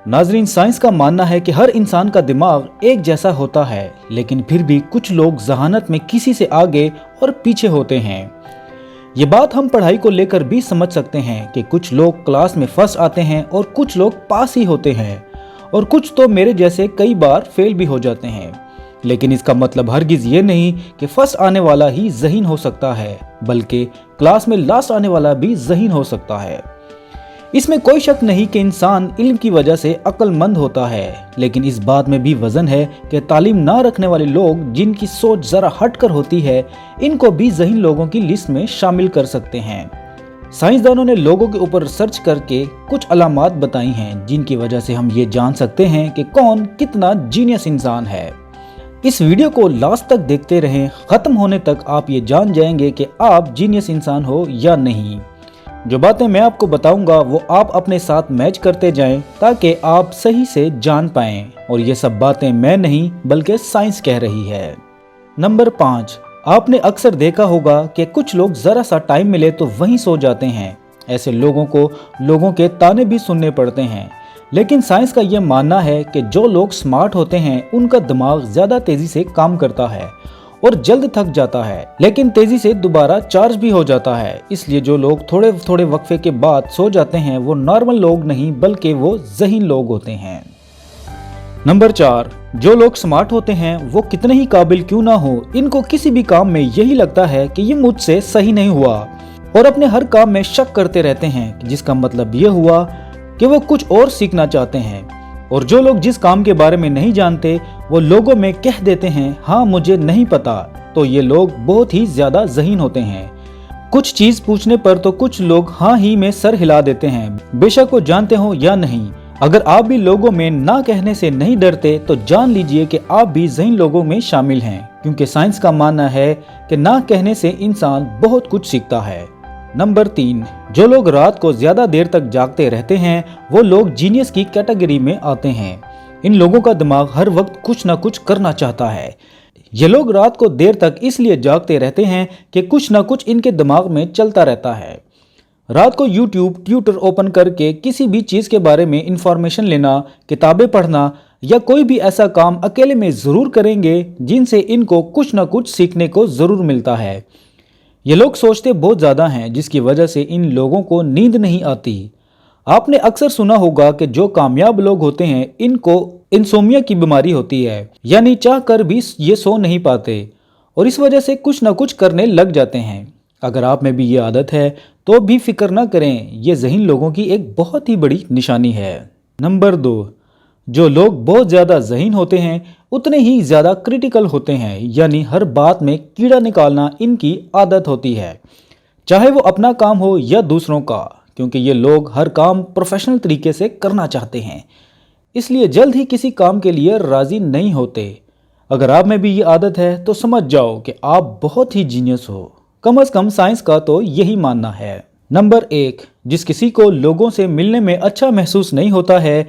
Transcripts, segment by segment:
नाजरीन, साइंस का मानना है कि हर इंसान का दिमाग एक जैसा होता है, लेकिन फिर भी कुछ लोग ज़हानत में किसी से आगे और पीछे होते हैं। ये बात हम पढ़ाई को लेकर भी समझ सकते हैं कि कुछ लोग क्लास में फर्स्ट आते हैं और कुछ लोग पास ही होते हैं, और कुछ तो मेरे जैसे कई बार फेल भी हो जाते हैं। लेकिन इसका मतलब हरगिज ये नहीं कि फर्स्ट आने वाला ही ज़हीन हो सकता है, बल्कि क्लास में लास्ट आने वाला भी ज़हीन हो सकता है। इसमें कोई शक नहीं कि इंसान इल्म की वजह से अक्लमंद होता है, लेकिन इस बात में भी वजन है कि तालीम ना रखने वाले लोग, जिनकी सोच जरा हटकर होती है, इनको भी ज़हीन लोगों की लिस्ट में शामिल कर सकते हैं। साइंसदानों ने लोगों के ऊपर रिसर्च करके कुछ अलामात बताई हैं, जिनकी वजह से हम ये जान सकते हैं कि कौन कितना जीनियस इंसान है। इस वीडियो को लास्ट तक देखते रहें, खत्म होने तक आप ये जान जाएंगे कि आप जीनियस इंसान हो या नहीं। जो बातें मैं आपको बताऊंगा वो आप अपने साथ मैच करते जाएं, ताकि आप सही से जान पाएं। और ये सब बातें मैं नहीं बल्कि साइंस कह रही है। नंबर 5, आपने अक्सर देखा होगा कि कुछ लोग जरा सा टाइम मिले तो वहीं सो जाते हैं। ऐसे लोगों को लोगों के ताने भी सुनने पड़ते हैं, लेकिन साइंस का यह मानना है कि जो लोग स्मार्ट होते हैं उनका दिमाग ज्यादा तेजी से काम करता है और जल्द थक जाता है, लेकिन तेजी से दोबारा चार्ज भी हो जाता है। इसलिए जो लोग थोड़े थोड़े वक्फे के बाद सो जाते हैं वो नॉर्मल लोग नहीं बल्कि वो ज़हीन लोग होते हैं। नंबर 4, जो लोग स्मार्ट होते हैं वो कितने ही काबिल क्यों ना हो, इनको किसी भी काम में यही लगता है कि ये मुझसे सही नहीं हुआ, और अपने हर काम में शक करते रहते हैं, जिसका मतलब ये हुआ कि वो कुछ और सीखना चाहते हैं। और जो लोग जिस काम के बारे में नहीं जानते वो लोगों में कह देते हैं हाँ मुझे नहीं पता, तो ये लोग बहुत ही ज्यादा ज़हीन होते हैं। कुछ चीज पूछने पर तो कुछ लोग हाँ ही में सर हिला देते हैं, बेशक वो जानते हो या नहीं। अगर आप भी लोगों में ना कहने से नहीं डरते तो जान लीजिए कि आप भी ज़हीन लोगों में शामिल हैं, क्योंकि साइंस का मानना है कि ना कहने से इंसान बहुत कुछ सीखता है। नंबर 3, जो लोग रात को ज्यादा देर तक जागते रहते हैं वो लोग जीनियस की कैटेगरी में आते हैं। इन लोगों का दिमाग हर वक्त कुछ ना कुछ करना चाहता है। ये लोग रात को देर तक इसलिए जागते रहते हैं कि कुछ ना कुछ इनके दिमाग में चलता रहता है। रात को यूट्यूब, ट्विटर ओपन करके किसी भी चीज के बारे में इंफॉर्मेशन लेना, किताबें पढ़ना या कोई भी ऐसा काम अकेले में जरूर करेंगे जिनसे इनको कुछ ना कुछ सीखने को जरूर मिलता है। ये लोग सोचते बहुत ज़्यादा हैं, जिसकी वजह से इन लोगों को नींद नहीं आती। आपने अक्सर सुना होगा कि जो कामयाब लोग होते हैं इनको इंसोम्निया की बीमारी होती है, यानी चाह कर भी ये सो नहीं पाते और इस वजह से कुछ ना कुछ करने लग जाते हैं। अगर आप में भी ये आदत है तो भी फिक्र ना करें, ये ज़हीन लोगों की एक बहुत ही बड़ी निशानी है। नंबर 2, जो लोग बहुत ज़्यादा ज़हीन होते हैं उतने ही ज़्यादा क्रिटिकल होते हैं, यानी हर बात में कीड़ा निकालना इनकी आदत होती है, चाहे वो अपना काम हो या दूसरों का, क्योंकि ये लोग हर काम प्रोफेशनल तरीके से करना चाहते हैं, इसलिए जल्द ही किसी काम के लिए राज़ी नहीं होते। अगर आप में भी ये आदत है तो समझ जाओ कि आप बहुत ही जीनियस हो, कम से कम साइंस का तो यही मानना है। नंबर 1, जिस किसी को लोगों से मिलने में अच्छा महसूस नहीं होता है,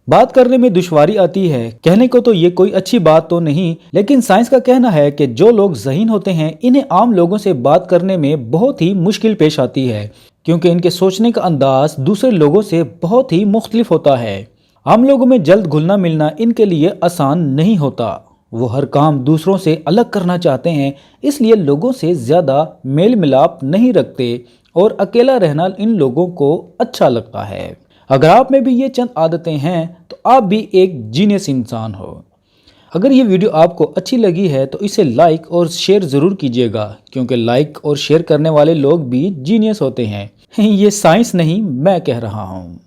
बात करने में दुश्वारी आती है, कहने को तो ये कोई अच्छी बात तो नहीं, लेकिन साइंस का कहना है कि जो लोग ज़हीन होते हैं इन्हें आम लोगों से बात करने में बहुत ही मुश्किल पेश आती है, क्योंकि इनके सोचने का अंदाज दूसरे लोगों से बहुत ही मुख्तलिफ होता है। आम लोगों में जल्द घुलना मिलना इनके लिए आसान नहीं होता। वो हर काम दूसरों से अलग करना चाहते हैं, इसलिए लोगों से ज़्यादा मेल मिलाप नहीं रखते और अकेला रहना इन लोगों को अच्छा लगता है। अगर आप में भी ये चंद आदतें हैं तो आप भी एक जीनियस इंसान हो। अगर ये वीडियो आपको अच्छी लगी है तो इसे लाइक और शेयर ज़रूर कीजिएगा, क्योंकि लाइक और शेयर करने वाले लोग भी जीनियस होते हैं। ये साइंस नहीं, मैं कह रहा हूँ।